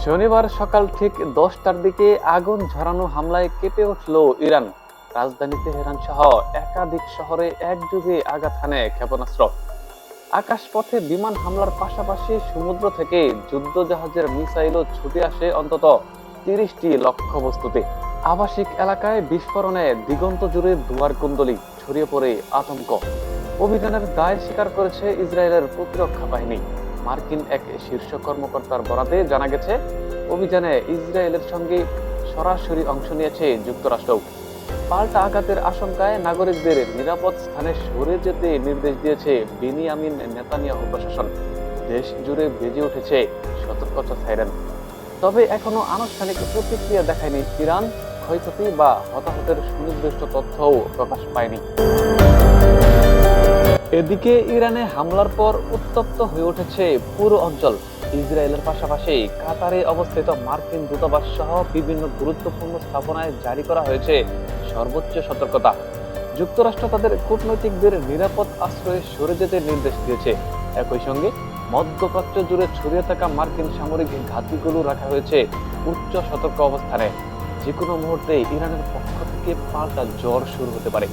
শনিবার সকাল ঠিক 10টার দিকে আগুন ঝরানো হামলায় কেঁপে উঠল ইরান। রাজধানী তেহরান সহ একাধিক শহরে একযোগে আঘাত হানে ক্ষেপণাস্ত্র। আকাশপথে বিমান হামলার পাশাপাশি সমুদ্র থেকে যুদ্ধজাহাজের মিসাইলও ছুটে আসে অন্তত 30টি লক্ষ্যবস্তুতে। আবাসিক এলাকায় বিস্ফোরণে দিগন্ত জুড়ে ধোঁয়ার কুণ্ডলী, ছড়িয়ে পড়ে আতঙ্ক। অভিযানের দায় স্বীকার করেছে ইসরায়েলের প্রতিরক্ষা বাহিনী। মার্কিন এক শীর্ষ কর্মকর্তার বরাতে জানা গেছে, অভিযানে ইসরায়েলের সঙ্গে সরাসরি অংশ নিয়েছে যুক্তরাষ্ট্র। পাল্টা আঘাতের আশঙ্কায় নাগরিকদের নিরাপদ স্থানে সরে যেতে নির্দেশ দিয়েছে বেনিয়ামিন নেতানিয়াহু প্রশাসন। দেশ জুড়ে বেজে উঠেছে সতর্কতা সাইরেন। তবে এখনো আনুষ্ঠানিক প্রতিক্রিয়া দেখায়নি ইরান। ক্ষয়ক্ষতি বা হতাহতের সুনির্দিষ্ট তথ্যও প্রকাশ পায়নি। এদিকে ইরানে হামলার পর উত্তপ্ত হয়ে উঠেছে পুরো অঞ্চল। ইসরায়েলের পাশাপাশি কাতারে অবস্থিত মার্কিন দূতাবাস সহ বিভিন্ন গুরুত্বপূর্ণ স্থাপনায় জারি করা হয়েছে সর্বোচ্চ সতর্কতা। যুক্তরাষ্ট্র তাদের কূটনৈতিকদের নিরাপদ আশ্রয়ে সরে যেতে নির্দেশ দিয়েছে। একই সঙ্গে মধ্যপ্রাচ্য জুড়ে ছড়িয়ে থাকা মার্কিন সামরিক ঘাঁটিগুলো রাখা হয়েছে উচ্চ সতর্ক অবস্থানে। যে কোনো মুহূর্তে ইরানের পক্ষ থেকে পাল্টা ঝড় শুরু হতে পারে।